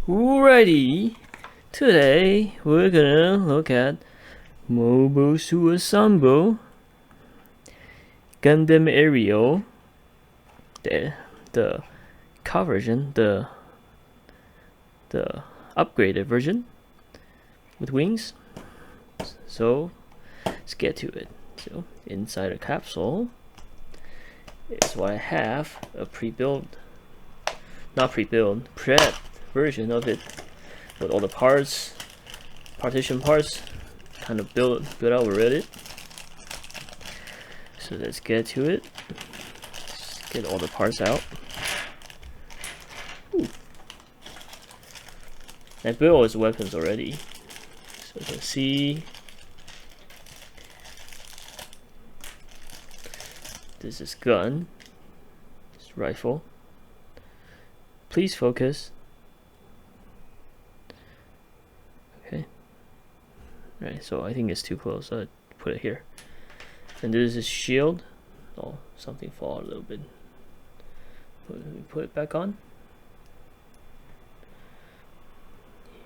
Alrighty, today we're gonna look at Mobile Suicide Gundam Aerial, the car version, the upgraded version with wings. So let's get to it. So inside a capsule is what I have, a prep version of it with all the parts, partition parts, kind of built out already. So let's get to it. Let's get all the parts out. Ooh. I built all his weapons already. So you can see this is gun, this rifle. Please focus. Okay. Right, so I think it's too close. So I put it here. And this is his shield. Oh, something fall a little bit. Put it back on.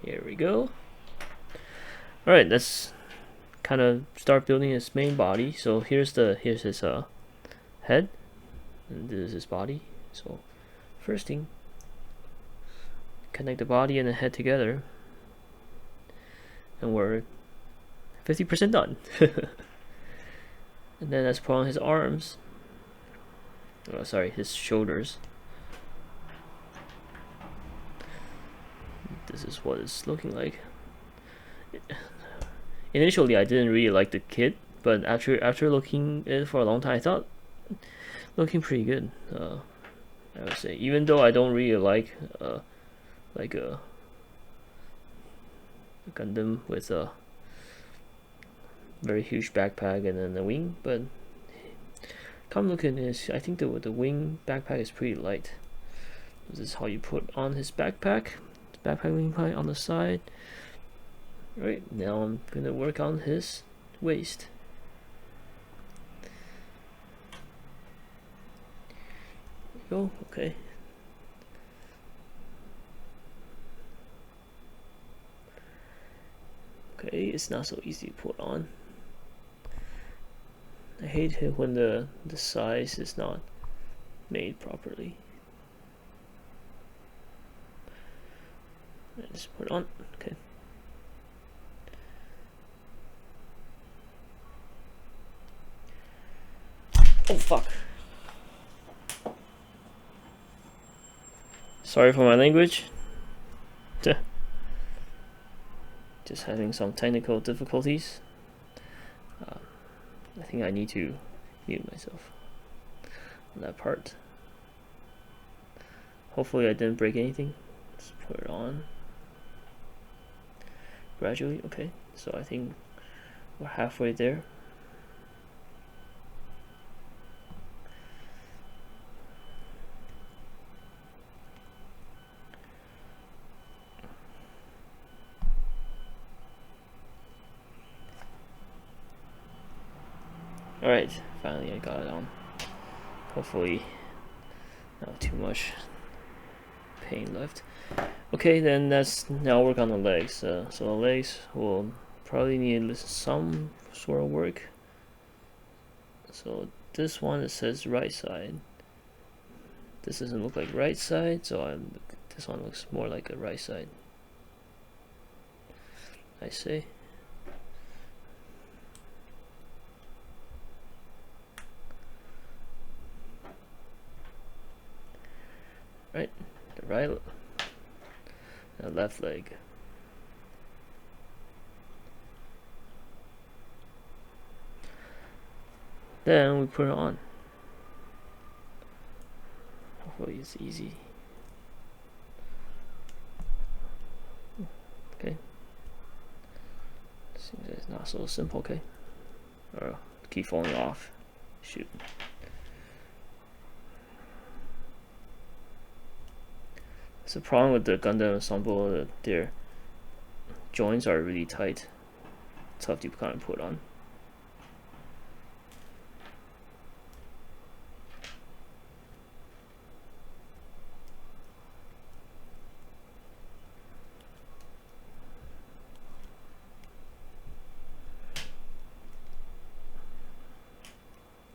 Here we go. Alright, let's kind of start building his main body. So here's his head, and this is his body. So first thing, connect the body and the head together, and we're 50% done. And then let's put on his arms. Oh, sorry, his shoulders. This is what it's looking like. Initially, I didn't really like the kit, but after looking at it for a long time, I thought looking pretty good. I would say, even though I don't really like a Gundam with a very huge backpack and then the wing, but come looking at this, I think the wing backpack is pretty light. This is how you put on his backpack. Backpack wing pipe on the side. Right, now I'm gonna work on his waist. There you go, okay. Okay, it's not so easy to put on. I hate it when the size is not made properly. Just put it on. Okay. Oh fuck. Sorry for my language. Just having some technical difficulties. I think I need to mute myself on that part. Hopefully I didn't break anything. Let's put it on. Gradually, okay. So I think we're halfway there. Alright, finally I got it on. Hopefully not too much pain left. Okay, then let's now work on the legs. So the legs will probably need some sort of work. So this one, it says right side. This doesn't look like right side, so this one looks more like a right side. I say. Right, the right, the left leg. Then we put it on. Hopefully it's easy. Okay. Seems like it's not so simple, okay. Or keep falling off. Shoot. It's the problem with the Gundam ensemble that their joints are really tight. Tough to kind of put on.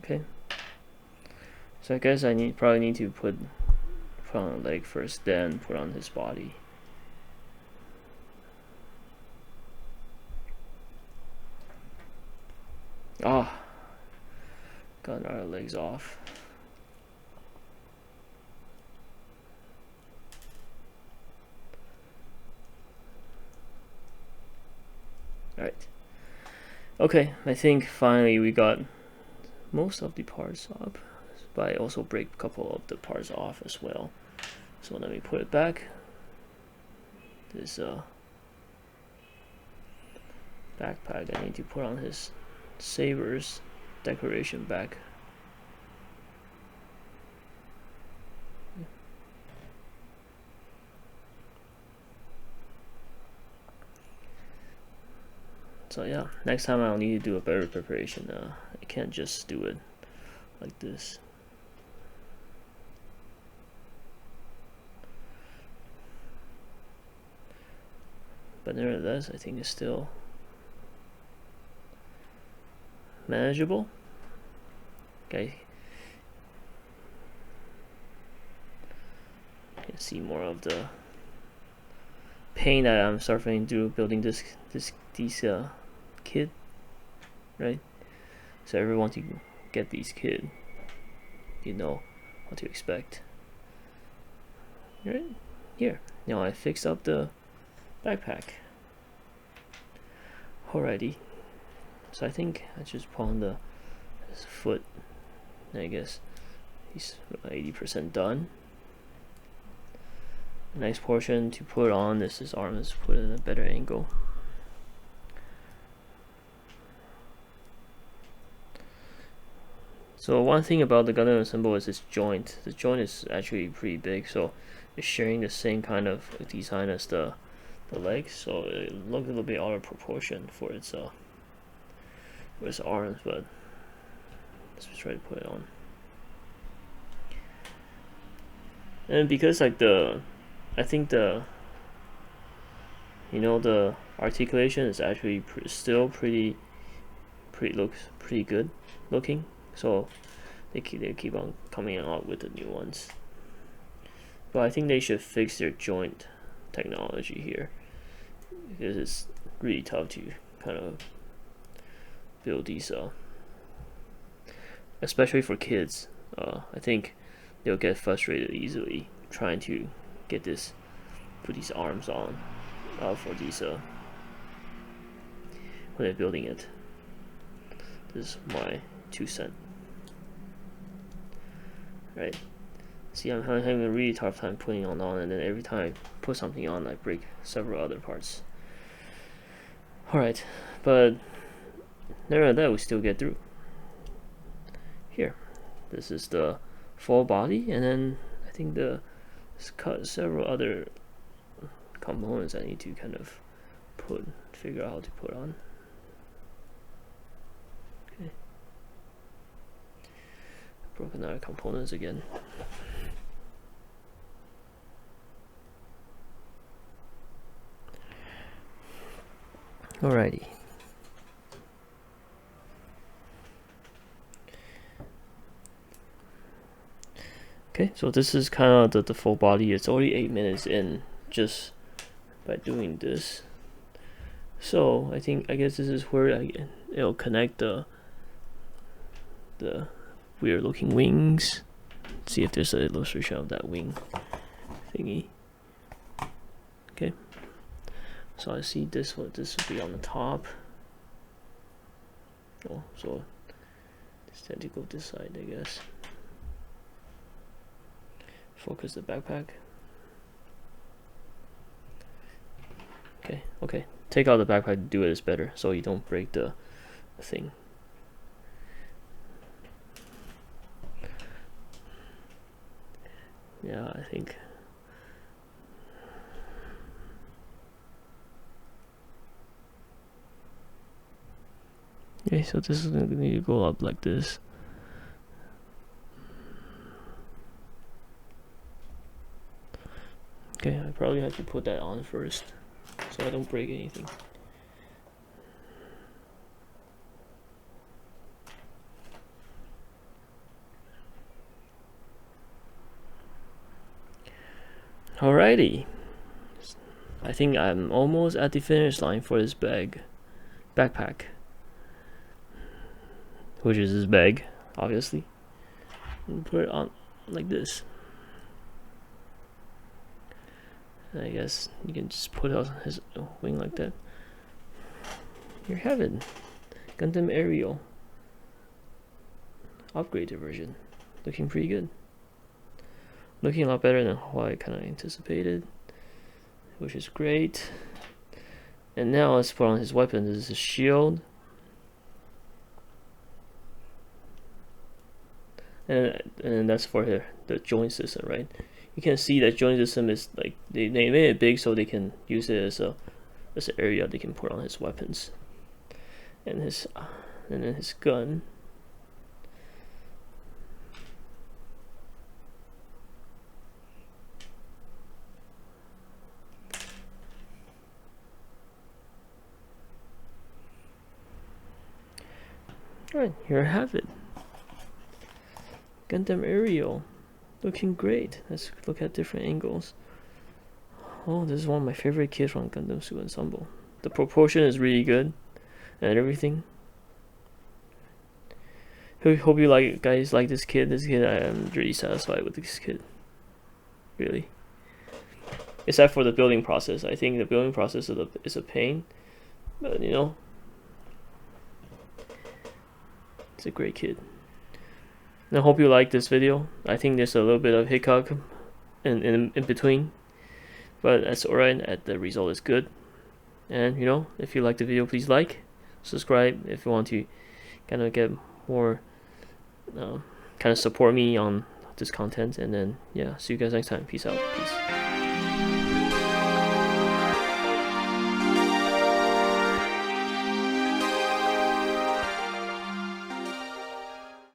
Okay. So I guess I probably need to put on a leg first, then put on his body. Ah, got our legs off. Alright. Okay, I think finally we got most of the parts up, but I also break a couple of the parts off as well. So let me put it back. This backpack, I need to put on his sabers decoration back. So yeah, next time I'll need to do a better preparation. I can't just do it like this. But nevertheless, I think it's still manageable. Okay. You can see more of the pain that I'm suffering through building these kid, right? So everyone to get these kid, you know what to expect. Right here. Now I fixed up the backpack. Alrighty. So I think I just put on his foot. I guess he's 80% done. Next portion to put on is his arm is put in a better angle. So one thing about the Gundam Assemble is its joint. The joint is actually pretty big, so it's sharing the same kind of design as the legs, so it looks a little bit out of proportion for its arms, but let's try to put it on. And because like I think the articulation is actually still pretty looks pretty good looking, so they keep on coming out with the new ones. But I think they should fix their joint technology here, because it's really tough to kind of build these, especially for kids. I think they'll get frustrated easily trying to put these arms on for these when they're building it. This is my 2 cents. Right. See, I'm having a really tough time putting it on, and then every time I put something on, I break several other parts. Alright, but nevertheless, we still get through. Here, this is the full body, and then I think cut several other components I need to kind of figure out how to put on. Okay. Broken our components again. Alrighty. Okay, so this is kind of the full body. It's already 8 minutes in just by doing this. So I guess this is where it'll connect the weird looking wings. Let's see if there's an illustration of that wing thingy. Okay. So I see this will be on the top. Oh, so just have to go this side, I guess. Focus the backpack. Okay. Take out the backpack to do it is better, so you don't break the thing. Yeah, I think. Okay, so this is going to need to go up like this. Okay, I probably have to put that on first, so I don't break anything. Alrighty, I think I'm almost at the finish line for this backpack, which is his bag, obviously. And put it on like this. And I guess you can just put out his wing like that. Here you have it, Gundam Aerial, upgraded version, looking pretty good. Looking a lot better than what I kind of anticipated, which is great. And now let's put on his weapon. This is his shield. And that's for the joint system, right? You can see that joint system is like they made it big so they can use it as an area they can put on his weapons. And then his gun. Alright, here I have it. Gundam Aerial. Looking great. Let's look at different angles. Oh, this is one of my favorite kits from Gundam Suit Ensemble. The proportion is really good and everything. Hope you guys like this kit. This kit, I am really satisfied with this kit. Really. Except for the building process. I think the building process is a pain. But you know, it's a great kit. And I hope you like this video. I think there's a little bit of hiccup in between, but that's alright. The result is good. And you know, if you like the video, please like, subscribe if you want to kind of get more, kind of support me on this content. And then yeah, see you guys next time. Peace out. Peace.